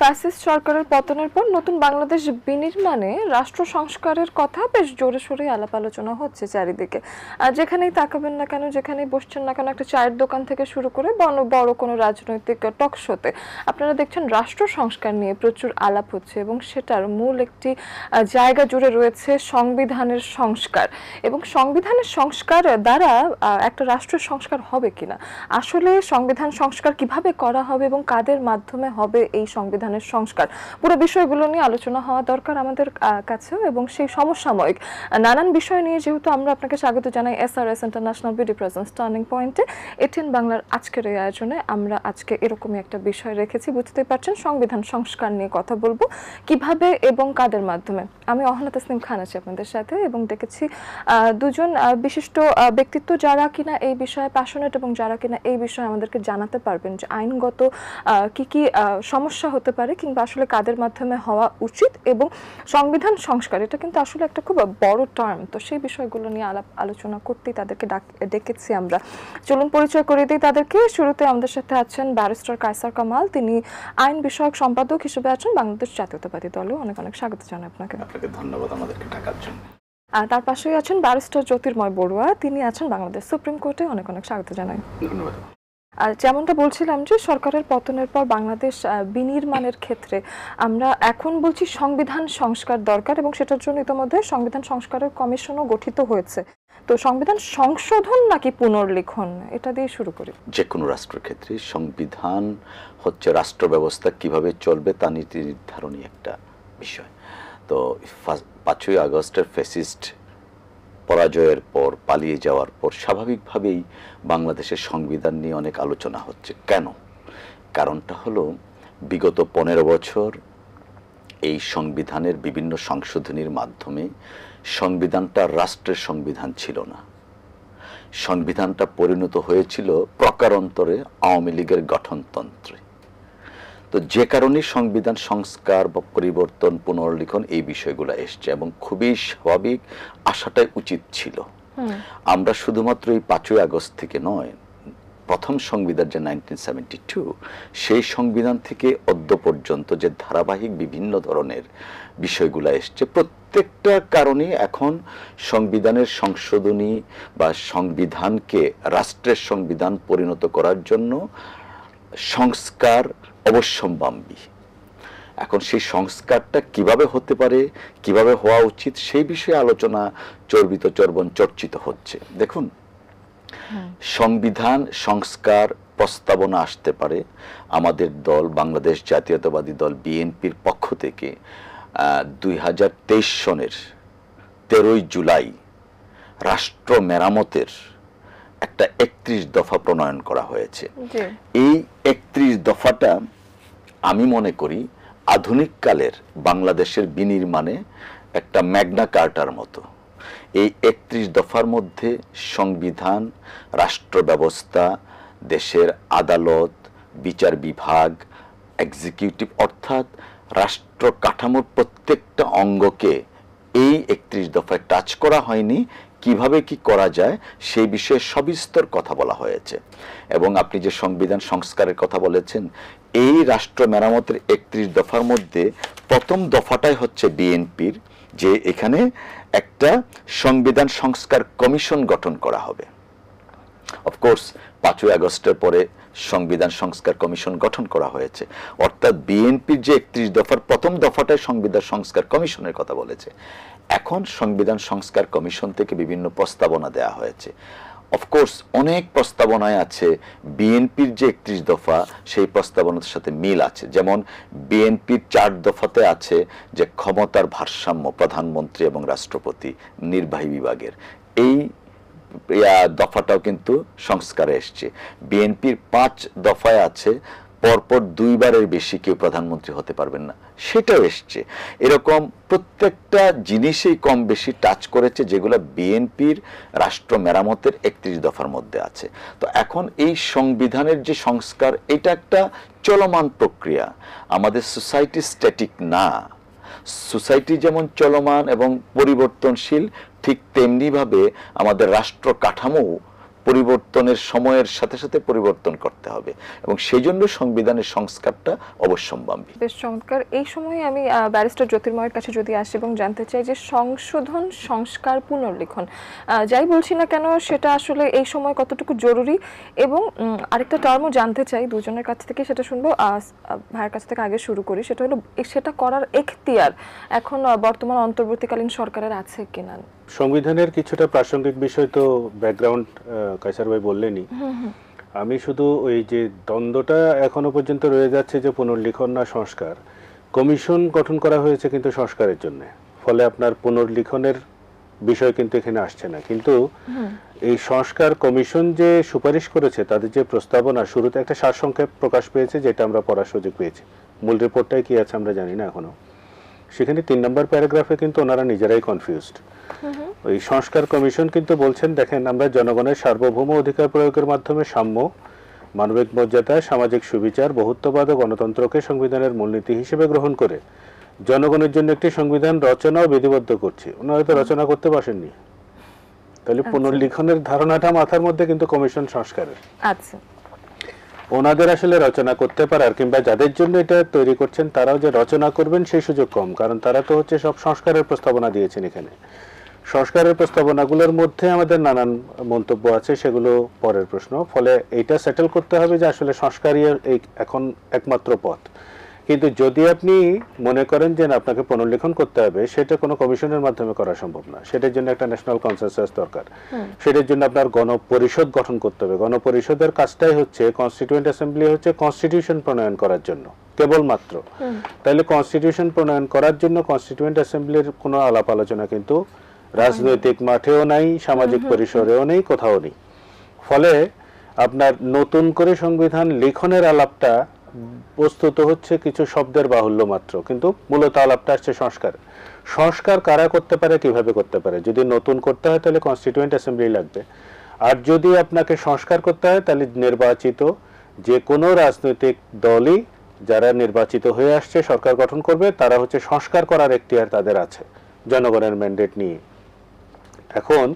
Fascist সরকারের পতনের পর নতুন বাংলাদেশ বিনির্মাণে রাষ্ট্র সংস্কারের কথা বেশ জোরে সোরে আলাপ আলোচনা হচ্ছে চারিদিকে। আর যেখানেই তাকাবেন না কেন, যেখানেই বসছেন না কেন, একটা চায়ের দোকান থেকে শুরু করে বড় কোনো রাজনৈতিক টক শোতে আপনারা দেখছেন রাষ্ট্র সংস্কার নিয়ে প্রচুর আলাপ হচ্ছে, এবং সেটার মূল একটি জায়গা জুড়ে রয়েছে সংবিধানের সংস্কার। এবং সংবিধানের সংস্কার দ্বারা একটা রাষ্ট্রের সংস্কার হবে কিনা, আসলে সংবিধান সংস্কার কিভাবে করা হবে এবং কাদের মাধ্যমে হবে এই সংবিধানের সংস্কার, পুরো বিষয়গুলো নিয়ে আলোচনা হওয়া দরকার আমাদের কাছেও। এবং সেই সমসাময়িক নানান বিষয় নিয়ে যেহেতু আমরা আপনাকে স্বাগত জানাই SRS international BD presence turning পয়েন্টে, এটিএন বাংলার আজকের এই আয়োজনে আমরা আজকে এরকমই একটা বিষয় রেখেছি। বুঝতেই পারছেন, সংবিধান সংস্কার নিয়ে কথা বলবো, কিভাবে এবং কাদের মাধ্যমে। আমি অহনা তাসনিম খান আছি আপনাদের সাথে, এবং দেখেছি দুজন বিশিষ্ট ব্যক্তিত্ব যারা কিনা এই বিষয়ে প্যাশনেট এবং যারা কিনা এই বিষয়ে আমাদেরকে জানাতে পারবেন যে আইনগত কি কি সমস্যা হতে পারে কিংবা আসলে কাদের মাধ্যমে হওয়া উচিত। এবং সংবিধান সংস্কার এটা কিন্তু আসলে একটা খুব বড় টার্ম, তো সেই বিষয়গুলো নিয়ে আলোচনা করতেই তাদেরকে ডেকেছি আমরা। চলুন পরিচয় করে দিই তাদেরকে। শুরুতে আমাদের সাথে আছেন ব্যারিস্টার কায়সার কামাল, তিনি আইন বিষয়ক সম্পাদক হিসেবে আছেন বাংলাদেশ জাতীয়তাবাদী দলেও। অনেক অনেক স্বাগত জানাই আপনাকে। আপনাকে ধন্যবাদ আমাদেরকে ডাকার জন্য। তার পাশেই আছেন ব্যারিস্টার জ্যোতির্ময় বড়ুয়া, তিনি আছেন বাংলাদেশ সুপ্রিম কোর্টে। অনেক অনেক স্বাগত জানাই। ধন্যবাদ। আর যেমনটা বলছিলাম যে সরকারের পতনের পর বাংলাদেশ বিনির্মাণের ক্ষেত্রে আমরা এখন বলছি সংবিধান সংস্কার দরকার, এবং সেটার জন্য ইতিমধ্যে সংবিধান সংস্কারের কমিশনও গঠিত হয়েছে। তো সংবিধান সংশোধন নাকি পুনর্লিখন, এটা দিয়ে শুরু করি। যে কোনো রাষ্ট্রের ক্ষেত্রে সংবিধান হচ্ছে রাষ্ট্র ব্যবস্থা কিভাবে চলবে তা নীতি নির্ধারণী একটা বিষয়। তো 5ই আগস্টের ফ্যাসিস্ট পরাজয়ের পর, পালিয়ে যাওয়ার পর স্বাভাবিকভাবেই বাংলাদেশের সংবিধান নিয়ে অনেক আলোচনা হচ্ছে। কেন? কারণটা হলো বিগত 15 বছর এই সংবিধানের বিভিন্ন সংশোধনীর মাধ্যমে সংবিধানটা রাষ্ট্রের সংবিধান ছিল না, সংবিধানটা পরিণত হয়েছিল প্রকারান্তরে আওয়ামী লীগের গঠনতন্ত্রে। তো যে কারণে সংবিধান সংস্কার বা পরিবর্তন, পুনর্লিখন এই বিষয়গুলো এসছে, এবং খুবই স্বাভাবিক, আসাটাই উচিত ছিল। আমরা শুধুমাত্র এই 5ই আগস্ট থেকে নয়, প্রথম সংবিধান যে 1972 সেই সংবিধান থেকে অদ্য পর্যন্ত যে ধারাবাহিক বিভিন্ন ধরনের বিষয়গুলো এসছে, প্রত্যেকটা কারণে এখন সংবিধানের সংশোধনী বা সংবিধানকে রাষ্ট্রের সংবিধান পরিণত করার জন্য সংস্কার অবশ্যম্ভাবী। এখন সেই সংস্কারটা কিভাবে হতে পারে, কিভাবে হওয়া উচিত, সেই বিষয়ে আলোচনা চর্বিত চর্বণ চর্চিত হচ্ছে। দেখুন, সংবিধান সংস্কার প্রস্তাবনা আসতে পারে আমাদের দল বাংলাদেশ জাতীয়তাবাদী দল বিএনপির পক্ষ থেকে 2023 সনের 13ই জুলাই রাষ্ট্র মেরামতের একটা 31 দফা প্রণয়ন করা হয়েছে। এই 31 দফাটা আমি মনে করি আধুনিক কালের বাংলাদেশের বিনির্মাণে একটা ম্যাগনা কার্টার মতো। এই 31 দফার মধ্যে সংবিধান, রাষ্ট্র ব্যবস্থা, দেশের আদালত, বিচার বিভাগ, এক্সিকিউটিভ অর্থাৎ রাষ্ট্র কাঠামোর প্রত্যেকটা অঙ্গকে এই 31 দফায় টাচ করা হয়নি। কিভাবে কি করা যায় সেই বিষয়ে সবিস্তর কথা বলা হয়েছে। এবং আপনি যে সংবিধান সংস্কারের কথা বলেছেন, এই রাষ্ট্র মেরামতের 31 দফার মধ্যে প্রথম দফাটাই হচ্ছে বিএনপির, যে এখানে একটা সংবিধান সংস্কার কমিশন গঠন করা হবে। অফকোর্স 5ই আগস্টের পরে সংবিধান সংস্কার কমিশন গঠন করা হয়েছে, অর্থাৎ বিএনপির যে 31 দফার প্রথম দফাটাই সংবিধান সংস্কার কমিশনের কথা বলেছে। এখন সংবিধান সংস্কার কমিশন থেকে বিভিন্ন প্রস্তাবনা দেয়া হয়েছে। অফকোর্স অনেক প্রস্তাবনায় আছে বিএনপির যে 31 দফা সেই প্রস্তাবনার সাথে মিল আছে। যেমন বিএনপির 4 দফাতে আছে যে ক্ষমতার ভারসাম্য প্রধানমন্ত্রী এবং রাষ্ট্রপতি, নির্বাহী বিভাগের, এই দফাটাও কিন্তু সংস্কারে এসছে। বিএনপির 5 দফায় আছে পরপর 2 বারের বেশি কেউ প্রধানমন্ত্রী হতে পারবেন না, সেটাও এসছে। এরকম প্রত্যেকটা জিনিসেই কম বেশি টাচ করেছে, যেগুলো বিএনপির রাষ্ট্র মেরামতের 31 দফার মধ্যে আছে। তো এখন এই সংবিধানের যে সংস্কার, এটা একটা চলমান প্রক্রিয়া। আমাদের সোসাইটি স্ট্যাটিক না, সোসাইটি যেমন চলমান এবং পরিবর্তনশীল, ঠিক তেমনিভাবে আমাদের রাষ্ট্র কাঠামো পরিবর্তনের সময়ের সাথে সাথে পরিবর্তন করতে হবে এবং সেই জন্য সংবিধানের সংস্কারটা অবশ্যম্ভাবী। বেশ চমৎকার। এই সময় আমি ব্যারিস্টার জ্যোতির্ময়ের কাছে যদি আসি এবং জানতে চাই যে সংশোধন, সংস্কার, পুনর্লিখন যাই বলছি না কেন সেটা আসলে এই সময় কতটুকু জরুরি, এবং আরেকটা টার্মও জানতে চাই দুজনের কাছ থেকে, সেটা শুনবো। ভাইয়ের কাছ থেকে আগে শুরু করি, সেটা হলো সেটা করার এখতিয়ার এখন বর্তমান অন্তর্বর্তীকালীন সরকারের আছে কিনা। সংবিধানের কিছুটা প্রাসঙ্গিক বিষয় তো ব্যাকগ্রাউন্ড কায়সার ভাই বললেনই। আমি শুধু ওই যে দ্বন্দ্বটা এখনো পর্যন্ত রয়ে যাচ্ছে যে পুনর্লিখন না সংস্কার, কমিশন গঠন করা হয়েছে কিন্তু সংস্কারের জন্য, ফলে আপনার পুনর্লিখনের বিষয় কিন্তু এখানে আসছে না। কিন্তু এই সংস্কার কমিশন যে সুপারিশ করেছে, তাদের যে প্রস্তাবনা, শুরুতে একটা সারসংক্ষেপ প্রকাশ পেয়েছে যেটা আমরা পড়ার সুযোগ পেয়েছি। মূল রিপোর্টটাই কি আছে আমরা জানি না এখনো। সেখানে 3 নম্বর প্যারাগ্রাফে কিন্তু ওনারা নিজেরাই কনফিউজড। ওই সংস্কার কমিশন কিন্তু বলছেন, দেখেন আমরা জনগণের সার্বভৌম অধিকার প্রয়োগের মাধ্যমে সাম্য, মানবিক মর্যাদা, সামাজিক সুবিচার, বহুত্ববাদ ও গণতন্ত্রকে সংবিধানের মূলনীতি হিসেবে গ্রহণ করে জনগণের জন্য একটি সংবিধান রচনা ও বিধিবদ্ধ করছি। ওনারা তো রচনা করতে বসেননি, তাহলে পুনর্লিখনের ধারণাটা মাথার মধ্যে কিন্তু কমিশন সংস্কারের। আচ্ছা, ওনাদের আসলে রচনা করতে পারার কিংবা যাদের জন্য এটা তৈরি করছেন তারাও যে রচনা করবেন সেই সুযোগ কম, কারণ তারা তো হচ্ছে সব সংস্কারের প্রস্তাবনা দিয়েছেন। এখানে সংস্কারের প্রস্তাবনাগুলোর মধ্যে আমাদের নানান মন্তব্য আছে, সেগুলো পরের প্রশ্ন। ফলে এইটা সেটেল করতে হবে যে আসলে সংস্কারই এখন একমাত্র পথ। কিন্তু যদি আপনি মনে করেন যে আপনাকে পুনর্লিখন করতে হবে, সেটা কোনো কমিশনের মাধ্যমে করা সম্ভব না, সেটার জন্য একটা ন্যাশনাল কনসেনসাস দরকার। সেটার জন্য আপনার গণপরিষদ গঠন করতে হবে। গণপরিষদের কাজটাই হচ্ছে, কনস্টিটিউয়েন্ট অ্যাসেম্বলি হচ্ছে কনস্টিটিউশন প্রণয়ন করার জন্য কেবলমাত্র। তাহলে কনস্টিটিউশন প্রণয়ন করার জন্য কনস্টিটিউয়েন্ট অ্যাসেম্বলির কোনো আলাপ আলোচনা কিন্তু রাজনৈতিক মাঠেও নাই, সামাজিক পরিসরেও নেই, কোথাও নেই। ফলে আপনার নতুন করে সংবিধান লিখনের আলাপটা বস্তুত হচ্ছে কিছু শব্দের বাহুল্য মাত্র, কিন্তু মূলত আলাপটা আসছে সংস্কার। সংস্কার কারা করতে পারে, কিভাবে করতে পারে? যদি নতুন করতে হয় তাহলে কনস্টিটিউয়েন্ট অ্যাসেম্বলি লাগবে, আর যদি আপনাকে সংস্কার করতে হয় তাহলে নির্বাচিত যে কোনো রাজনৈতিক দলই যারা নির্বাচিত হয়ে আসছে সরকার গঠন করবে, তারা হচ্ছে সংস্কার করার এখতিয়ার তাদের আছে জনগণের ম্যান্ডেট নিয়ে। এখন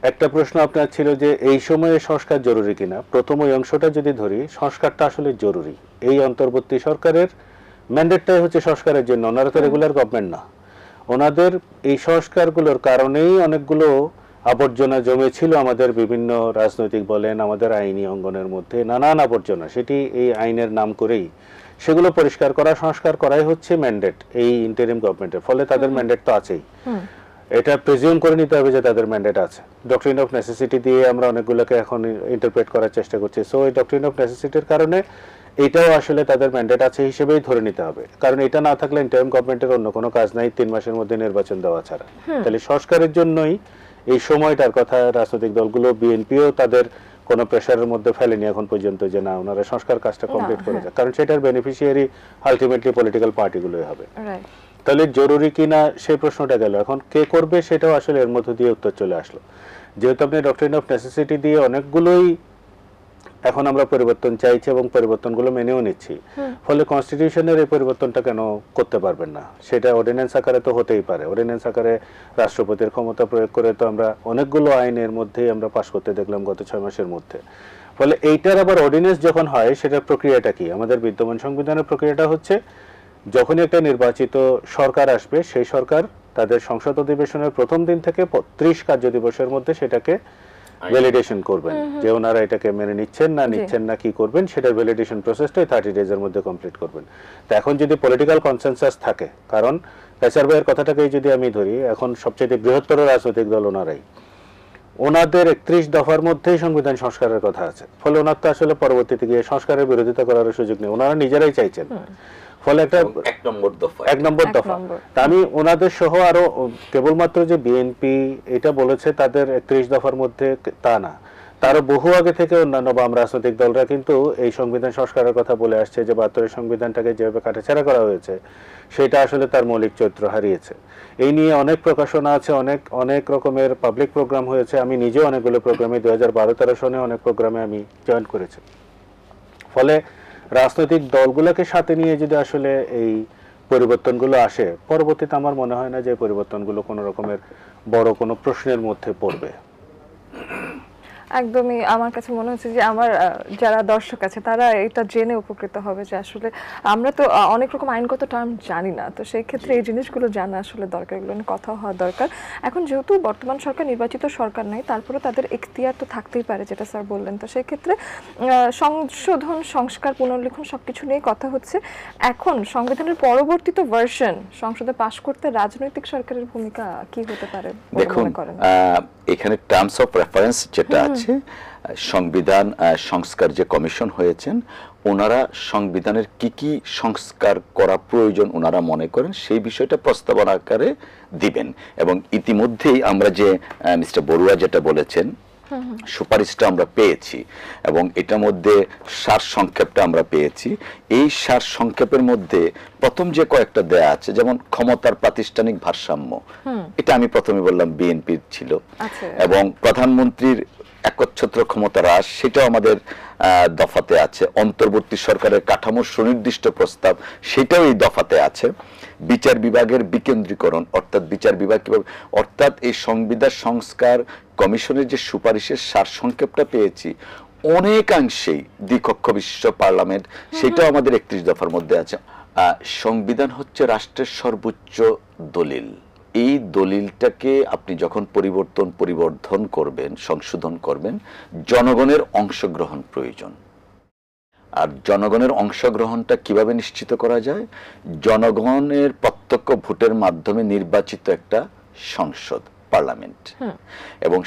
একটা প্রশ্ন আপনার ছিল যে এই সময়ে সংস্কার জরুরি কিনা। প্রথম ওই অংশটা যদি ধরি, সংস্কারটা আসলে জরুরি। এই অন্তর্বর্তী সরকারের ম্যান্ডেটটাই হচ্ছে সংস্কারের জন্য, ওনারা তো রেগুলার গভর্নমেন্ট না। ওনাদের এই সংস্কারগুলোর কারণেই অনেকগুলো আবর্জনা জমেছিল আমাদের বিভিন্ন রাজনৈতিক বলেন, আমাদের আইনি অঙ্গনের মধ্যে নানান আবর্জনা, সেটি এই আইনের নাম করেই সেগুলো পরিষ্কার করা, সংস্কার করাই হচ্ছে ম্যান্ডেট এই ইন্টারিম গভর্নমেন্টের। ফলে তাদের ম্যান্ডেট তো আছেই, এটা প্রিজিউম করে নিতে হবে যে তাদের ম্যান্ডেট আছে। ডক্ট্রিন অফ নেসেসিটি দিয়ে আমরা অনেকগুলোকে এখন ইন্টারপ্রেট করার চেষ্টা করছি। সো এই ডক্ট্রিন অফ নেসেসিটির কারণে এটাও আসলে তাদের ম্যান্ডেট আছে হিসেবেই ধরে নিতে হবে, কারণ এটা না থাকলে ইন্টারিম গভর্নমেন্টের অন্য কোনো কাজ নাই 3 মাসের মধ্যে নির্বাচন দেওয়া ছাড়া। তাহলে সংস্কারের জন্যই এই সময়টার কথা রাজনৈতিক দলগুলো, বিএনপিও তাদের কোনো প্রেশারের মধ্যে ফেলেনি এখন পর্যন্ত যে না ওনারা সংস্কার কাজটা কমপ্লিট করে যায়, কারণ সেটার বেনিফিশিয়ারি আলটিমেটলি পলিটিক্যাল পার্টিগুলোই হবে। তাহলে জরুরি কিনা সেই প্রশ্নটা গেল। এখন কে করবে সেটাও আসলে এর মধ্য দিয়ে উত্তর চলে আসলো। যেহেতু আপনি ডক্ট্রিন অফ নেসেসিটি দিয়ে অনেকগুলোই এখন আমরা পরিবর্তন চাইছি এবং পরিবর্তনগুলো মেনেও নিচ্ছি, ফলে কনস্টিটিউশনের এই পরিবর্তনটা কেন করতে পারবেন না? সেটা অর্ডিন্যান্স আকারে তো হতেই পারে। অর্ডিন্যান্স আকারে রাষ্ট্রপতির ক্ষমতা প্রয়োগ করে তো আমরা অনেকগুলো আইনের মধ্যেই আমরা পাশ করতে দেখলাম গত 6 মাসের মধ্যে। ফলে এইটার আবার অর্ডিন্যান্স যখন হয় সেটার প্রক্রিয়াটা কি? আমাদের বিদ্যমান সংবিধানের প্রক্রিয়াটা হচ্ছে, যখনই একটা নির্বাচিত সরকার আসবে, সেই সরকার তাদের সংসদ অধিবেশনের প্রথম দিন থেকে 30 কার্য দিবসের মধ্যে সেটাকে ভ্যালিডেশন করবেন, যে ওনারা এটাকে মেনে নিচ্ছেন না নিচ্ছেন না, কি করবেন সেটার ভ্যালিডেশন প্রসেসটাই 30 ডেজের মধ্যে কমপ্লিট করবেন। তো এখন যদি পলিটিক্যাল কনসেনসাস থাকে, কারণ কায়সার ভাইয়ের কথাটাকেই যদি আমি ধরি, এখন সবচেয়ে বৃহত্তর রাজনৈতিক দল ওনারাই, ওনাদের 31 দফার মধ্যেই সংবিধান সংস্কারের কথা আছে। ফলে ওনার তো আসলে পরবর্তীতে গিয়ে সংস্কারের বিরোধিতা করার সুযোগ নেই, ওনারা নিজেরাই চাইছেন। ফলে একটা 1 নম্বর দফা। তা আমি ওনাদের সহ আরো কেবলমাত্র যে বিএনপি এটা বলেছে তাদের 31 দফার মধ্যে, তা না, তারও বহু আগে থেকে অন্যান্য বাম রাজনৈতিক দলরা কিন্তু এই সংবিধান সংস্কারের কথা বলে আসছে, যে 72 সংবিধানটাকে যেভাবে কাটাছেঁড়া করা হয়েছে সেটা আসলে তার মৌলিক চরিত্র হারিয়েছে। এই নিয়ে অনেক প্রকাশনা আছে, অনেক রকমের পাবলিক প্রোগ্রাম হয়েছে। আমি নিজেও অনেকগুলো প্রোগ্রামে 2012-13 সনে অনেক প্রোগ্রামে আমি জয়েন করেছি। ফলে রাজনৈতিক দলগুলোকে সাথে নিয়ে যদি আসলে এই পরিবর্তনগুলো আসে, পরবর্তীতে আমার মনে হয় না যে পরিবর্তনগুলো কোনো রকমের বড় কোনো প্রশ্নের মধ্যে পড়বে। একদমই আমার কাছে মনে হচ্ছে যে আমার যারা দর্শক আছে তারা এটা জেনে উপকৃত হবে যে আসলে আমরা তো অনেক রকম আইনগত টার্ম জানি না, তো সেই ক্ষেত্রে এই জিনিসগুলো জানা আসলে দরকার, এগুলো নিয়ে কথা হওয়া দরকার। এখন যেহেতু বর্তমান সরকার নির্বাচিত সরকার নাই, তারপরে তাদের এখতিয়ার তো থাকতেই পারে, যেটা স্যার বললেন। তো সেই ক্ষেত্রে সংশোধন, সংস্কার, পুনর্লিখন সবকিছু নিয়ে কথা হচ্ছে। এখন সংবিধানের পরবর্তীত ভার্সন সংসদে পাশ করতে রাজনৈতিক সরকারের ভূমিকা কি হতে পারে বলে দেখুন, মনে করেন? এখানে টার্মস অফ রেফারেন্স যেটা আছে, সংবিধান সংস্কার যে কমিশন হয়েছেন, ওনারা সংবিধানের কি কি সংস্কার করা প্রয়োজন ওনারা মনে করেন সেই বিষয়টা প্রস্তাবনা আকারে দিবেন। এবং ইতিমধ্যেই আমরা যে মিস্টার বড়ুয়া যেটা বলেছেন সুপারিশটা আমরা পেয়েছি এবং এটার মধ্যে সার সংক্ষেপটা আমরা পেয়েছি। এই সার সংক্ষেপের মধ্যে প্রথম যে কয়েকটা দেয়া আছে, যেমন ক্ষমতার প্রাতিষ্ঠানিক ভারসাম্য, এটা আমি প্রথমে বললাম বিএনপির ছিল, এবং প্রধানমন্ত্রীর একচ্ছত্র ক্ষমতা হ্রাস, সেটাও আমাদের দফাতে আছে। অন্তর্বর্তী সরকারের কাঠামো সুনির্দিষ্ট প্রস্তাব, সেটাও এই দফাতে আছে। বিচার বিভাগের বিকেন্দ্রীকরণ, অর্থাৎ বিচার বিভাগ কিভাবে, অর্থাৎ এই সংবিধান সংস্কার কমিশনের যে সুপারিশের সার সংক্ষেপটা পেয়েছি অনেকাংশেই দ্বিকক্ষ বিশিষ্ট পার্লামেন্ট, সেটাও আমাদের 31 দফার মধ্যে আছে। সংবিধান হচ্ছে রাষ্ট্রের সর্বোচ্চ দলিল। এই দলিলটাকে আপনি যখন পরিবর্ধন করবেন, সংশোধন করবেন, জনগণের অংশগ্রহণ প্রয়োজন। আর জনগণের অংশগ্রহণটা কিভাবে নিশ্চিত করা যায়? জনগণের প্রত্যক্ষ ভোটের মাধ্যমে নির্বাচিত একটা সংসদ, পার্লামেন্ট। এবং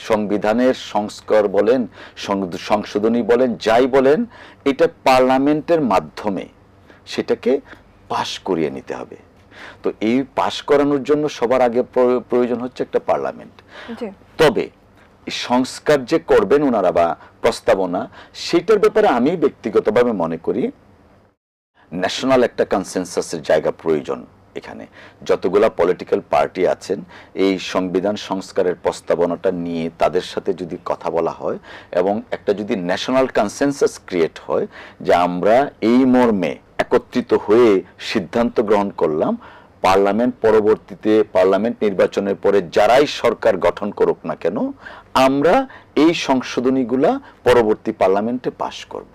সংবিধানের সংস্কার বলেন, সংশোধনী বলেন, যাই বলেন, এটা পার্লামেন্টের মাধ্যমে সেটাকে পাশ করিয়ে নিতে হবে। তো এই পাশ করানোর জন্য সবার আগে প্রয়োজন হচ্ছে একটা পার্লামেন্ট। তবে সংস্কার যে করবেন ওনারা বা প্রস্তাবনা, সেটার ব্যাপারে আমি ব্যক্তিগতভাবে মনে করি ন্যাশনাল একটা কনসেনসাসের জায়গা প্রয়োজন। এখানে যতগুলা পলিটিক্যাল পার্টি আছেন, এই সংবিধান সংস্কারের প্রস্তাবনাটা নিয়ে তাদের সাথে যদি কথা বলা হয় এবং একটা যদি ন্যাশনাল কনসেনসাস ক্রিয়েট হয় যে আমরা এই মর্মে একত্রিত হয়ে সিদ্ধান্ত গ্রহণ করলাম, পরবর্তীতে পার্লামেন্ট নির্বাচনের পরে যারাই সরকার গঠন করুক না কেন, আমরা এই সংশোধনীগুলা পরবর্তী পার্লামেন্টে পাশ করব।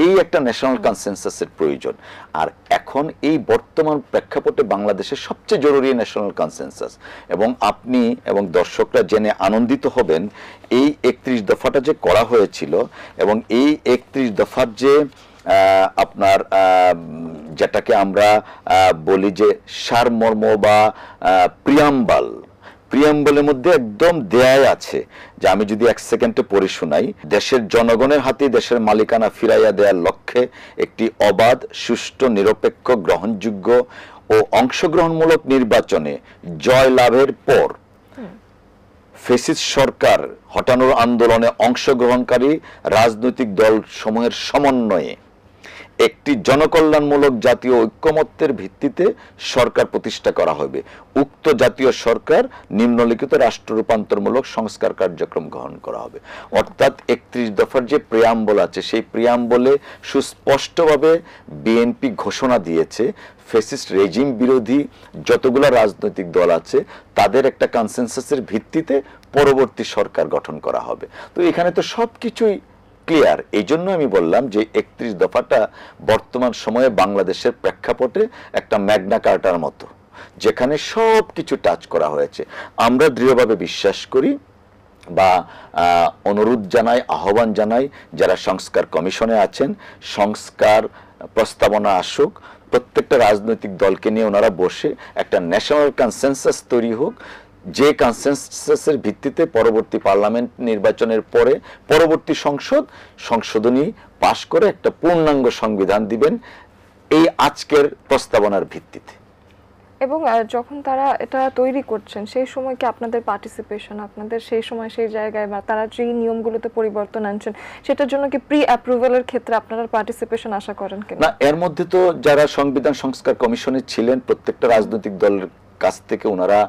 এই একটা ন্যাশনাল কনসেনসাসের প্রয়োজন। আর এখন এই বর্তমান প্রেক্ষাপটে বাংলাদেশের সবচেয়ে জরুরি ন্যাশনাল কনসেনসাস। এবং আপনি এবং দর্শকরা জেনে আনন্দিত হবেন, এই 31 দফাটা যে করা হয়েছিল এবং এই 31 দফার যে আপনার যেটাকে আমরা বলি যে সারমর্ম বা প্রিয়াম্বলের মধ্যে একদম দেয়াই আছে যে, আমি যদি এক সেকেন্ডে পড়ে শোনাই, দেশের জনগণের হাতে দেশের মালিকানা ফিরাইয়া দেওয়ার লক্ষ্যে একটি অবাধ, সুষ্ঠু, নিরপেক্ষ, গ্রহণযোগ্য ও অংশগ্রহণমূলক নির্বাচনে জয় লাভের পর ফ্যাসিস্ট সরকার হটানোর আন্দোলনে অংশগ্রহণকারী রাজনৈতিক দল সমূহের সমন্বয়ে একটি জনকল্যাণমূলক জাতীয় ঐক্যমত্যের ভিত্তিতে সরকার প্রতিষ্ঠা করা হবে। উক্ত জাতীয় সরকার নিম্নলিখিত রাষ্ট্র রূপান্তরমূলক সংস্কার কার্যক্রম গ্রহণ করা হবে। অর্থাৎ 31 দফার যে প্রিয়াম্বল আছে, সেই প্রিয়াম্বলে সুস্পষ্টভাবে বিএনপি ঘোষণা দিয়েছে ফ্যাসিস্ট রেজিম বিরোধী যতগুলো রাজনৈতিক দল আছে তাদের একটা কনসেনসাসের ভিত্তিতে পরবর্তী সরকার গঠন করা হবে। তো এখানে তো সবকিছুই ক্লিয়ার। এই জন্য আমি বললাম যে 31 দফাটা বর্তমান সময়ে বাংলাদেশের প্রেক্ষাপটে একটা ম্যাগনা কার্টার মতো, যেখানে সব কিছু টাচ করা হয়েছে। আমরা দৃঢ়ভাবে বিশ্বাস করি বা অনুরোধ জানাই, আহ্বান জানাই, যারা সংস্কার কমিশনে আছেন, সংস্কার প্রস্তাবনা আসুক, প্রত্যেকটা রাজনৈতিক দলকে নিয়ে ওনারা বসে একটা ন্যাশনাল কনসেনসাস তৈরি হোক, যে কনসেনসাসের ভিত্তিতে পরবর্তী পার্লামেন্ট নির্বাচনের পরে পরবর্তী সংশোধনী পাশ করে একটা পূর্ণাঙ্গ সংবিধান দিবেন এই আজকের প্রস্তাবনার ভিত্তিতে। এবং যখন তারা এটা তৈরি করছেন সেই সময় কি আপনাদের পার্টিসিপেশন, আপনাদের সেই সময় সেই জায়গায় বা তারা যে নিয়মগুলোতে পরিবর্তন আনছেন সেটার জন্য কি প্রি অ্যাপ্রুভালের ক্ষেত্রে আপনারা পার্টিসিপেশন আশা করেন কিনা? না, এর মধ্যে তো যারা সংবিধান সংস্কার কমিশনে ছিলেন প্রত্যেকটা রাজনৈতিক দলের কাছ থেকে ওনারা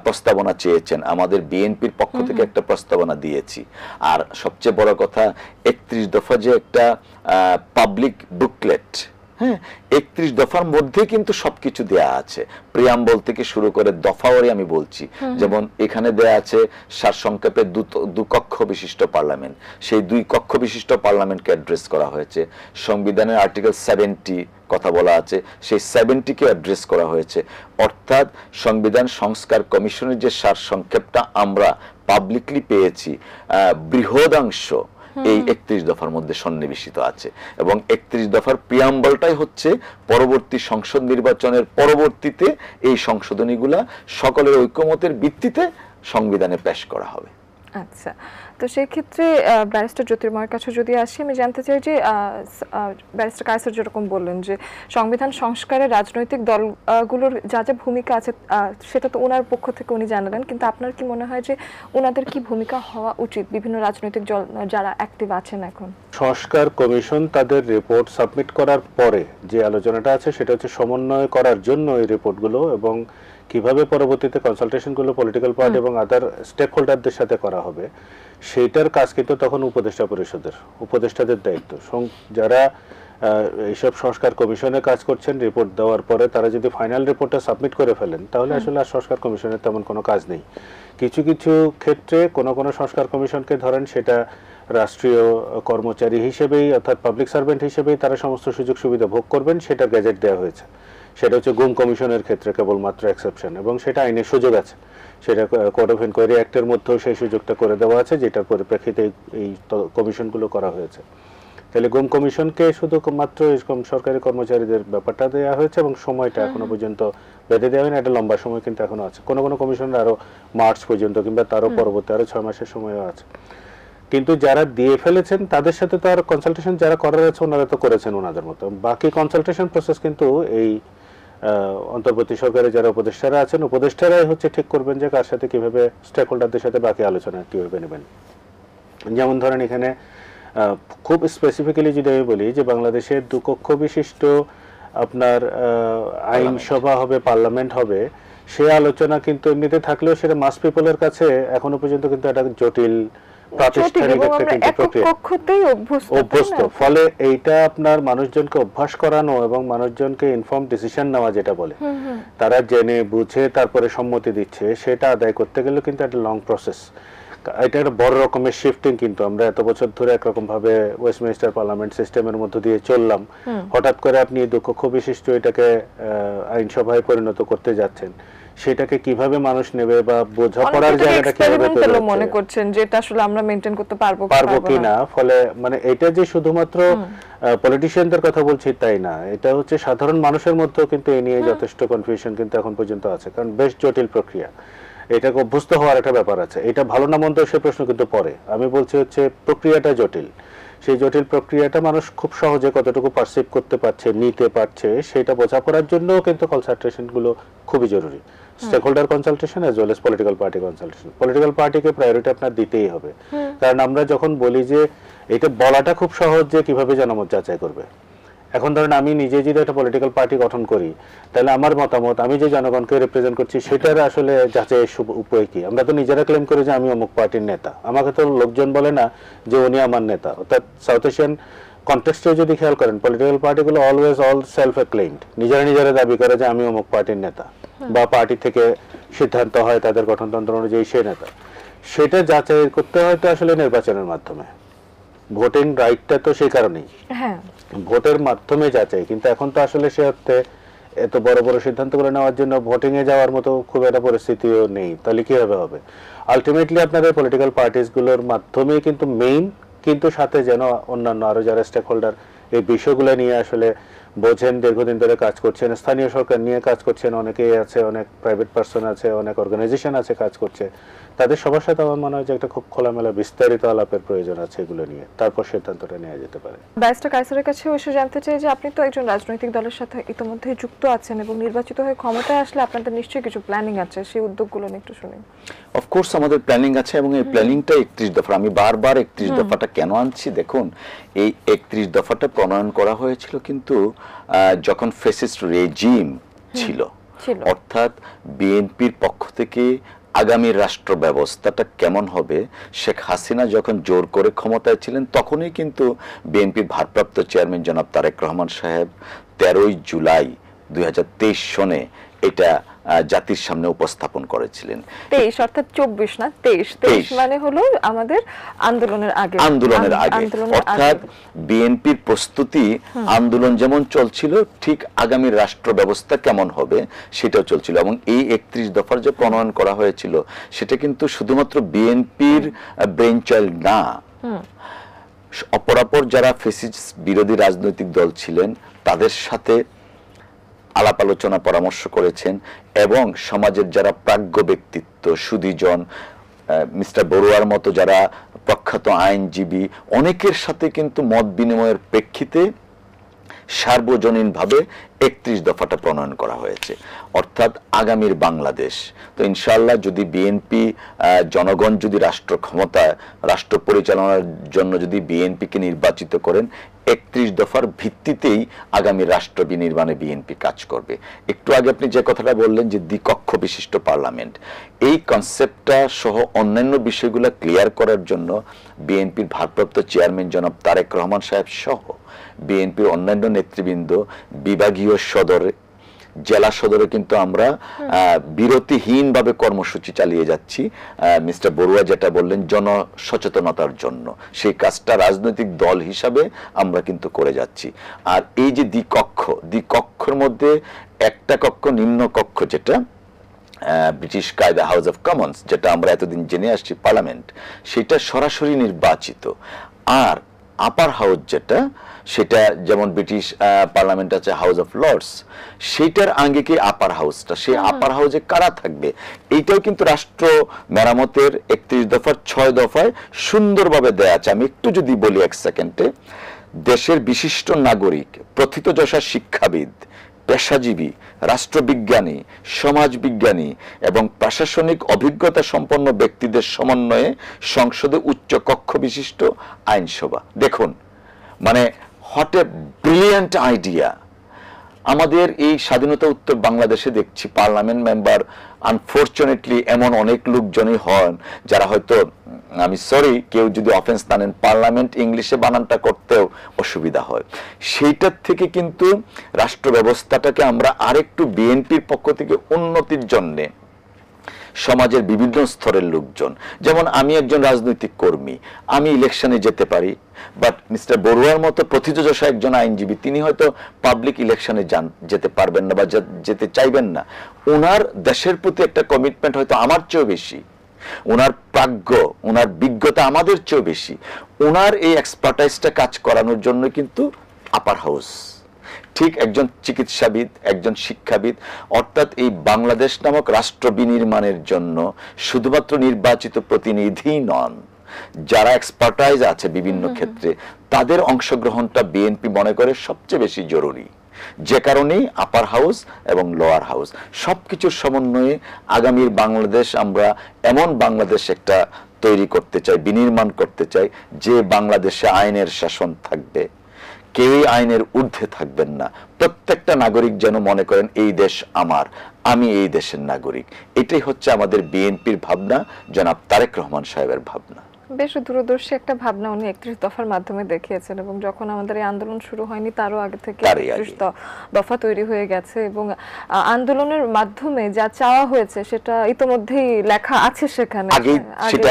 প্রস্তাবনা চেয়েছেন। আমাদের বিএনপির পক্ষ থেকে একটা প্রস্তাবনা দিয়েছি। আর সবচেয়ে বড় কথা, 31 দফা যে একটা পাবলিক বুকলেট হ্যাঁ, 31 দফার মধ্যে কিন্তু সবকিছু দেয়া আছে, প্রিয়াম্বল থেকে শুরু করে দফাওয়ারি আমি বলছি। যেমন এখানে দেয়া আছে সারসংক্ষেপে দু কক্ষ বিশিষ্ট পার্লামেন্ট, সেই 2 কক্ষ বিশিষ্ট পার্লামেন্টকে অ্যাড্রেস করা হয়েছে। সংবিধানের আর্টিকেল 70 কথা বলা আছে, সেই 70কে অ্যাড্রেস করা হয়েছে। অর্থাৎ সংবিধান সংস্কার কমিশনের যে সারসংক্ষেপটা আমরা পাবলিকলি পেয়েছি, বৃহদাংশ এই 31 দফার মধ্যে সন্নিবেশিত আছে। এবং 31 দফার প্রিয়াম্বলটাই হচ্ছে পরবর্তী সংসদ নির্বাচনের পরবর্তীতে এই সংশোধনীগুলা সকলের ঐকমত্যের ভিত্তিতে সংবিধানে পেশ করা হবে। আচ্ছা, তো সেই ক্ষেত্রে ব্যারিস্টার জ্যোতির্ময়ের কাছে যদি আসি, আমি জানতে চাই যে ব্যারিস্টার কায়সার যেরকম বললেন যে সংবিধান সংস্কারে রাজনৈতিক দলগুলোর যা যা ভূমিকা আছে সেটা তো ওনার পক্ষ থেকে উনি জানালেন, কিন্তু আপনার কি মনে হয় যে ওনাদের কি ভূমিকা হওয়া উচিত বিভিন্ন রাজনৈতিক দল যারা অ্যাক্টিভ আছেন এখন? সংস্কার কমিশন তাদের রিপোর্ট সাবমিট করার পরে যে আলোচনাটা আছে সেটা হচ্ছে সমন্বয় করার জন্য এই রিপোর্টগুলো, এবং কিভাবে পরবর্তীতে কনসালটেশনগুলো পলিটিক্যাল পার্টি এবং আদার স্টেক হোল্ডারদের সাথে করা হবে সেইটার কাজ কিন্তু তখন উপদেষ্টা পরিষদের, উপদেষ্টাদের দায়িত্ব। যারা এইসব সংস্কার কমিশনে কাজ করছেন রিপোর্ট দেওয়ার পরে তারা যদি ফাইনাল রিপোর্টটা সাবমিট করে ফেলেন তাহলে আসলে আর সংস্কার কমিশনের তেমন কোনো কাজ নেই। কিছু কিছু ক্ষেত্রে কোনো সংস্কার কমিশনকে ধরেন সেটা রাষ্ট্রীয় কর্মচারী হিসেবেই অর্থাৎ পাবলিক সার্ভেন্ট হিসেবেই তারা সমস্ত সুযোগ সুবিধা ভোগ করবেন, সেটা গ্যাজেট দেওয়া হয়েছে। সেটা হচ্ছে গুম কমিশনের ক্ষেত্রে কেবলমাত্র এক্সেপশন, এবং সেটা আইনের সুযোগ আছে, সেটা কোড অফ ইনকোয়ারি অ্যাক্টের মধ্যেও সেই সুযোগটা করে দেওয়া আছে, যেটার পরিপ্রেক্ষিতে এই কমিশনগুলো করা হয়েছে। তাহলে গুম কমিশনকে শুধুমাত্র সরকারি কর্মচারীদের ব্যাপারটা দেওয়া হয়েছে এবং সময়টা এখনো পর্যন্ত বেঁধে দেওয়া হয়নি, একটা লম্বা সময় কিন্তু এখনো আছে। কোনো কমিশনের আরো মার্চ পর্যন্ত কিংবা তারও পরবর্তী আরো 6 মাসের সময়ও আছে। কিন্তু যারা দিয়ে ফেলেছেন তাদের সাথে তো আর কনসালটেশন যারা করার আছে ওনারা তো করেছেন ওনাদের মতো, বাকি কনসালটেশন প্রসেস কিন্তু এই অন্তর্বর্তী সরকারে যারা উপদেষ্টারা আছেন উপদেষ্টারাই হচ্ছে ঠিক করবেন যে কার সাথে কিভাবে স্টেক হোল্ডারদের সাথে বাকি আলোচনা কিভাবে নেবেন। যেমন ধরেন এখানে খুব স্পেসিফিক্যালি যদি আমি বলি যে বাংলাদেশের 2 কক্ষ বিশিষ্ট আপনার আইনসভা হবে, পার্লামেন্ট হবে, সে আলোচনা কিন্তু এমনিতে থাকলেও সেটা মাস পিপলের কাছে এখনো পর্যন্ত কিন্তু একটা জটিল প্রাতিষ্ঠানিক একটা প্রক্রিয়া, অভ্যস্ত। ফলে এইটা আপনার মানুষজনকে অভ্যাস করানো এবং মানুষজনকে ইনফর্ম ডিসিশন নেওয়া যেটা বলে, তারা জেনে বুঝে তারপরে সম্মতি দিচ্ছে, সেটা আদায় করতে গেলে কিন্তু একটা লং প্রসেস। এটা একটা বড় রকমের শিফটিং, কিন্তু আমরা এত বছর ধরে একরকম ভাবে ওয়েস্টমিনিস্টার পার্লামেন্ট সিস্টেমের মধ্য দিয়ে চললাম, হঠাৎ করে আপনি 2 কক্ষ বিশিষ্ট এটাকে আইনসভায় পরিণত করতে যাচ্ছেন, সেটাকে কিভাবে মানুষ নেবে বা বোঝাপড়ার জায়গাটা কিভাবে মনে করছেন যে এটা আসলে আমরা মেইনটেইন করতে পারবো কিনা। ফলে মানে এটা যে শুধুমাত্র পলিটিশিয়ানদের কথা বলছি তাই না, এটা হচ্ছে সাধারণ মানুষের মধ্যেও কিন্তু এই নিয়ে যথেষ্ট কনফিউশন কিন্তু এখন পর্যন্ত আছে, কারণ বেশ জটিল প্রক্রিয়া, এটাকে অভ্যস্ত হওয়ার একটা ব্যাপার আছে। এটা ভালো না মন্দ সে প্রশ্ন কিন্তু পরে, আমি বলছি হচ্ছে প্রক্রিয়াটা জটিল। সেই জটিল প্রক্রিয়াটা মানুষ খুব সহজে কতটুকু পারসিভ করতে পারছে, নিতে পারছে, সেটা বোঝাপড়ার জন্য কিন্তু কনসালটেশন গুলো খুবই জরুরি। Stakeholder consultation as well as political party consultation. Political পার্টিকে প্রায়োরিটি আপনার দিতেই হবে, কারণ আমরা যখন বলি যে এটা বলাটা খুব সহজ যে কিভাবে জনমত যাচাই করবে। এখন ধরেন আমি নিজে যদি একটা পলিটিক্যাল পার্টি গঠন করি, তাহলে আমার মতামত, আমি যে জনগণকে রিপ্রেজেন্ট করছি সেটার আসলে যাচাইয়ের উপায় কি? আমরা তো নিজেরা ক্লেম করি যে আমি অমুক পার্টির নেতা, আমাকে তো লোকজন বলে না যে উনি আমার নেতা। অর্থাৎ সাউথ এশিয়ান কনটেক্সটে যদি খেয়াল করেন, পলিটিক্যাল পার্টিগুলো অলওয়েজ অল সেলফ অ্যাক্লেইমড, নিজেরা দাবি করে যে আমি অমুক পার্টির নেতা, বা পার্টি থেকে সিদ্ধান্ত হয় তাদের গঠনতন্ত্র অনুযায়ী সে নেতা। সেটা যাচাই করতে হয় তো আসলে নির্বাচনের মাধ্যমে, ভোটিং রাইটটা তো সেই কারণেই ভোটের মাধ্যমে যাচাই। কিন্তু এখন তো আসলে সে অর্থে এত বড় বড় সিদ্ধান্তগুলো নেওয়ার জন্য ভোটিং এ যাওয়ার মতো খুব একটা পরিস্থিতিও নেই। তাহলে কিভাবে হবে? আলটিমেটলি আপনাদের পলিটিক্যাল পার্টিস গুলোর মাধ্যমে কিন্তু মেইন, কিন্তু সাথে যেন অন্যান্য আরো যারা স্টেক হোল্ডার এই বিষয়গুলো নিয়ে আসলে বোঝেন, দীর্ঘদিন ধরে কাজ করছেন, স্থানীয় সরকার নিয়ে কাজ করছেন, অনেকেই আছে, অনেক প্রাইভেট পার্সন আছে, অনেক অর্গানাইজেশন আছে কাজ করছে, তাদের সবার সাথে আমার মনে হয় যে একটা খুব খোলামেলা বিস্তারিত আলাপের প্রয়োজন আছে এগুলো নিয়ে, তারপর সিদ্ধান্তটা নেওয়া যেতে পারে। ব্যারিস্টার কায়সারের কাছে এসে জানতে চাই যে আপনি তো একজন রাজনৈতিক দলের সাথে ইতিমধ্যে যুক্ত আছেন এবং নির্বাচিত হয়ে ক্ষমতায় আসলে আপনাদের নিশ্চয়ই কিছু প্ল্যানিং আছে, সেই উদ্যোগগুলো নিয়ে একটু শুনুন। অফকোর্স আমাদের প্ল্যানিং আছে, এবং এই প্ল্যানিংটা 31 দফা। আমি বারবার 31 দফাটা কেন আনছি, দেখুন এই 31 দফাটা প্রণয়ন করা হয়েছিল কিন্তু যখন ফ্যাসিস্ট রেজিম ছিল, অর্থাৎ বিএনপির পক্ষ থেকে আগামী রাষ্ট্র ব্যবস্থাটা কেমন হবে, শেখ হাসিনা যখন জোর করে ক্ষমতায় ছিলেন তখনই কিন্তু বিএনপির ভারপ্রাপ্ত চেয়ারম্যান জনাব তারেক রহমান সাহেব 13ই জুলাই 2023 সনে এটা জাতির সামনে উপস্থাপন করেছিলেন। 23 অর্থাৎ 24 না 23 মানে হলো আমাদের আন্দোলনের আগে অর্থাৎ বিএনপির প্রস্তুতি আন্দোলন যেমন চলছিল ঠিক আগামী রাষ্ট্র ব্যবস্থা কেমন হবে সেটাও চলছিল, এবং এই 31 দফার যে প্রণয়ন করা হয়েছিল সেটা কিন্তু শুধুমাত্র বিএনপির ব্রেন চাইল্ড না, অপরাপর যারা ফ্যাসিস্ট বিরোধী রাজনৈতিক দল ছিলেন তাদের সাথে আলাপ আলোচনা পরামর্শ করেছেন, এবং সমাজের যারা প্রাজ্ঞ ব্যক্তিত্ব সুধীজন, মিস্টার বড়ুয়ার মতো যারা প্রখ্যাত আইনজীবী, অনেকের সাথে কিন্তু মত বিনিময়ের প্রেক্ষিতে সার্বজনীনভাবে 31 দফাটা প্রণয়ন করা হয়েছে, অর্থাৎ আগামীর বাংলাদেশ। তো ইনশাআল্লাহ যদি বিএনপি জনগণ যদি রাষ্ট্র ক্ষমতায় রাষ্ট্র পরিচালনার জন্য যদি বিএনপিকে নির্বাচিত করেন, 31 দফার ভিত্তিতেই আগামী রাষ্ট্র বিনির্মাণে বিএনপি কাজ করবে। একটু আগে আপনি যে কথাটা বললেন যে দ্বিকক্ষ বিশিষ্ট পার্লামেন্ট, এই কনসেপ্টটা সহ অন্যান্য বিষয়গুলো ক্লিয়ার করার জন্য বিএনপির ভারপ্রাপ্ত চেয়ারম্যান জনাব তারেক রহমান সাহেব সহ বিএনপির অন্যান্য নেতৃবৃন্দ বিভাগীয় সদরে, জেলা সদরে কিন্তু আমরা বিরতিহীনভাবে কর্মসূচি চালিয়ে যাচ্ছি। মিস্টার বড়ুয়া যেটা বললেন জনসচেতনতার জন্য, সেই কাজটা রাজনৈতিক দল হিসাবে আমরা কিন্তু করে যাচ্ছি। আর এই যে দ্বিকক্ষের মধ্যে একটা কক্ষ নিম্ন কক্ষ যেটা ব্রিটিশ কায়দা হাউস অফ কমন্স, যেটা আমরা এতদিন জেনে আসছি পার্লামেন্ট, সেটা সরাসরি নির্বাচিত। আর আপার হাউস যেটা, সেটা যেমন ব্রিটিশ পার্লামেন্ট আছে হাউস অফ লর্ডস, সেটার আঙ্গিকে আপার হাউসটা, সেই আপার হাউসে কারা থাকবে এইটাও কিন্তু রাষ্ট্র মেরামতের 31 দফার 6 দফায় সুন্দরভাবে দেয়া আছে। আমি একটু যদি বলি এক সেকেন্ডে, দেশের বিশিষ্ট নাগরিক, প্রথিতযশা শিক্ষাবিদ, পেশাজীবী, রাষ্ট্রবিজ্ঞানী, সমাজবিজ্ঞানী এবং প্রশাসনিক অভিজ্ঞতা সম্পন্ন ব্যক্তিদের সমন্বয়ে সংসদে উচ্চ কক্ষ বিশিষ্ট আইনসভা। দেখুন, মানে হোয়াট এ ব্রিলিয়ান্ট আইডিয়া। আমাদের এই স্বাধীনতা উত্তর বাংলাদেশে দেখছি পার্লামেন্ট মেম্বার আনফরচুনেটলি এমন অনেক লোকজনই হন যারা হয়তো, আমি সরি কেউ যদি অফেন্স না নেন, পার্লামেন্ট ইংলিশে বানানটা করতেও অসুবিধা হয়। সেইটার থেকে কিন্তু রাষ্ট্র ব্যবস্থাটাকে আমরা আরেকটু বিএনপির পক্ষ থেকে উন্নতির জন্যে সমাজের বিভিন্ন স্তরের লোকজন, যেমন আমি একজন রাজনৈতিক কর্মী, আমি ইলেকশনে যেতে পারি, বাট মিস্টার বড়ুয়ার মতো প্রথিতযশা একজন আইনজীবী তিনি হয়তো পাবলিক ইলেকশনে যেতে পারবেন না বা যেতে চাইবেন না। ওনার দেশের প্রতি একটা কমিটমেন্ট হয়তো আমার চেয়েও বেশি, ওনার প্রাজ্ঞ, ওনার বিজ্ঞতা আমাদের চেয়েও বেশি। ওনার এই এক্সপার্টাইজটা কাজ করানোর জন্য কিন্তু আপার হাউস, ঠিক একজন চিকিৎসাবিদ, একজন শিক্ষাবিদ, অর্থাৎ এই বাংলাদেশ নামক রাষ্ট্র বিনির্মাণের জন্য শুধুমাত্র নির্বাচিত প্রতিনিধি নন, যারা এক্সপার্টাইজ আছে বিভিন্ন ক্ষেত্রে, তাদের অংশগ্রহণটা বিএনপি মনে করে সবচেয়ে বেশি জরুরি। যে কারণেই আপার হাউস এবং লোয়ার হাউস সবকিছুর সমন্বয়ে আগামীর বাংলাদেশ, আমরা এমন বাংলাদেশ একটা তৈরি করতে চাই, বিনির্মাণ করতে চাই, যে বাংলাদেশে আইনের শাসন থাকবে, কেউই আইনের ঊর্ধ্বে থাকবেন না, প্রত্যেকটা নাগরিক যেন মনে করেন এই দেশ আমার, আমি এই দেশের নাগরিক। এটাই হচ্ছে আমাদের বিএনপির ভাবনা, জনাব তারেক রহমান সাহেবের ভাবনা। বেশ দূরদর্শী একটা ভাবনা উনি 31 দফার মাধ্যমে দেখিয়েছেন, এবং যখন আমাদের এই আন্দোলন শুরু হয়নি তারও আগে থেকে 31 দফা তৈরি হয়ে গেছে, এবং আন্দোলনের মাধ্যমে যা চাওয়া হয়েছে সেটা ইতোমধ্যেই লেখা আছে সেখানে, সেটা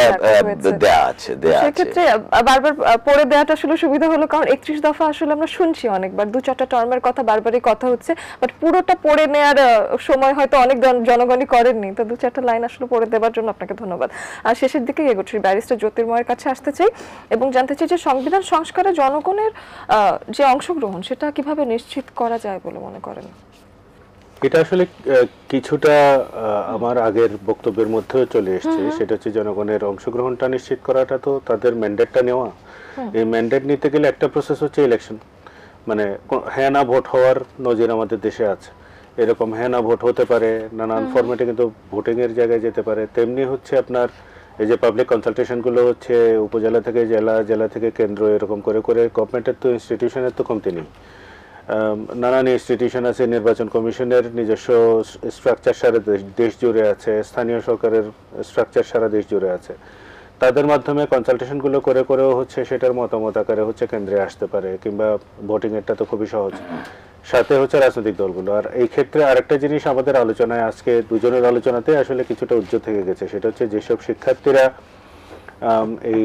দেয়া আছে। সেক্ষেত্রে বারবার পড়ে দেওয়াটা আসলে সুবিধা হলো, কারণ 31 দফা আসলে আমরা শুনছি অনেকবার, 2-4টা টার্মের কথা বারবারই কথা হচ্ছে, বাট পুরোটা পড়ে নেওয়ার সময় হয়তো অনেক জনগণই করেননি। তো 2-4টা লাইন আসলে পড়ে দেওয়ার জন্য আপনাকে ধন্যবাদ। আর শেষের দিকে এগোচ্ছি, ব্যারিস্টার জ্যোতির্ময়ের কাছে আসতে চাই এবং জানতে চাই যে সংবিধান সংস্কারে জনগণের যে অংশগ্রহণ সেটা কিভাবে নিশ্চিত করা যায় বলে মনে করেন? এটা আসলে কিছুটা আমার আগের বক্তব্যের মধ্যেও চলে এসেছে, সেটা হচ্ছে জনগণের অংশগ্রহণটা নিশ্চিত করাটা তো তাদের ম্যান্ডেটটা নেওয়া। এই ম্যান্ডেট নিতে গেলে একটা প্রসেস হচ্ছে ইলেকশন, মানে হ্যাঁ না ভোট হওয়ার নজির আমাদের দেশে আছে। এরকম হ্যাঁ না ভোট হতে পারে, নানান ফরম্যাটে কিন্তু ভোটিং এর জায়গায় যেতে পারে। তেমনি হচ্ছে আপনার এই যে পাবলিক কনসালটেশনগুলো হচ্ছে উপজেলা থেকে জেলা, জেলা থেকে কেন্দ্র, এরকম করে করে গভর্নমেন্টের তো ইনস্টিটিউশনের তো কমতি নেই। নানান ইনস্টিটিউশন আছে, নির্বাচন কমিশনের নিজস্ব স্ট্রাকচার সারা দেশ জুড়ে আছে, স্থানীয় সরকারের স্ট্রাকচার সারা দেশ জুড়ে আছে। তাদের মাধ্যমে কনসালটেশনগুলো করে করেও হচ্ছে সেটার মতামত আকারে হচ্ছে কেন্দ্রে আসতে পারে, কিংবা ভোটিংয়েরটা তো খুবই সহজ। সাথে হচ্ছে রাজনৈতিক দলগুলো। আর এই ক্ষেত্রে আরেকটা জিনিস আমাদের আলোচনায় আজকে দুজনের আলোচনাতে আসলে কিছুটা উজ্জ্বল থেকে গেছে, সেটা হচ্ছে যেসব শিক্ষার্থীরা এই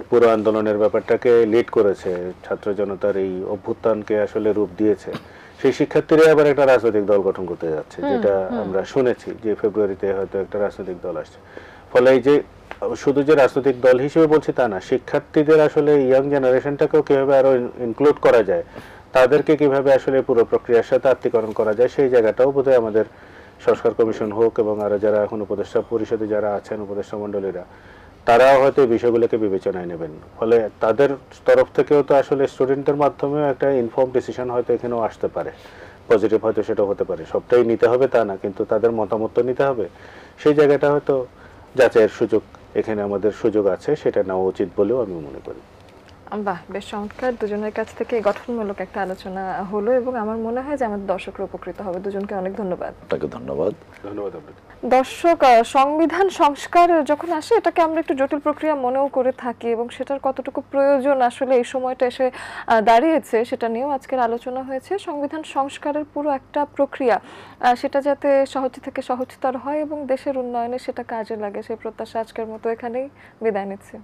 পুরো আন্দোলনের ব্যাপারটাকে লিড করেছে, ছাত্র জনতার এই অভ্যুত্থানকে আসলে রূপ দিয়েছে, সেই শিক্ষার্থীরা আবার একটা রাজনৈতিক দল গঠন করতে যাচ্ছে, যেটা আমরা শুনেছি যে ফেব্রুয়ারিতে হয়তো একটা রাজনৈতিক দল আসছে। ফলে এই যে শুধু যে রাজনৈতিক দল হিসেবে বলছি তা না, শিক্ষার্থীদের আসলে ইয়াং জেনারেশনটাকেও কিভাবে আরো ইনক্লুড করা যায়, তাদেরকে কিভাবে আসলে পুরো প্রক্রিয়ার সাথে আত্মীকরণ করা যায়, সেই জায়গাটাও বোধহয় আমাদের সংস্কার কমিশন হোক এবং আরো যারা এখন উপদেষ্টা পরিষদে যারা আছেন, উপদেষ্টা মণ্ডলীরা, তারাও হয়তো এই বিষয়গুলোকে বিবেচনায় নেবেন। ফলে তাদের তরফ থেকেও তো আসলে স্টুডেন্টদের মাধ্যমে একটা ইনফর্ম ডিসিশন হয়তো এখানেও আসতে পারে, পজিটিভ হয়তো সেটা হতে পারে। সবটাই নিতে হবে তা না, কিন্তু তাদের মতামত তো নিতে হবে। সেই জায়গাটা হয়তো যাচাইয়ের সুযোগ এখানে আমাদের সুযোগ আছে, সেটা নেওয়া উচিত বলেও আমি মনে করি। বাহ, বেশ চমৎকার। দুজনের কাছ থেকে গঠনমূলক একটা আলোচনা হলো এবং আমার মনে হয় যে আমাদের দর্শকরা উপকৃত হবে। দুজনকে অনেক ধন্যবাদ। আপনাকে ধন্যবাদ। ধন্যবাদ আপনাকে। দর্শক, সংবিধান সংস্কার যখন আসে এটাকে আমরা একটু জটিল প্রক্রিয়া মনেও করে থাকি এবং সেটার কতটুকু প্রয়োজন আসলে এই সময়টা এসে দাঁড়িয়েছে সেটা নিয়েও আজকের আলোচনা হয়েছে। সংবিধান সংস্কারের পুরো একটা প্রক্রিয়া, সেটা যাতে সহজ থেকে সহজতর হয় এবং দেশের উন্নয়নে সেটা কাজে লাগে, সেই প্রত্যাশা আজকের মতো এখানেই বিদায় নিচ্ছি।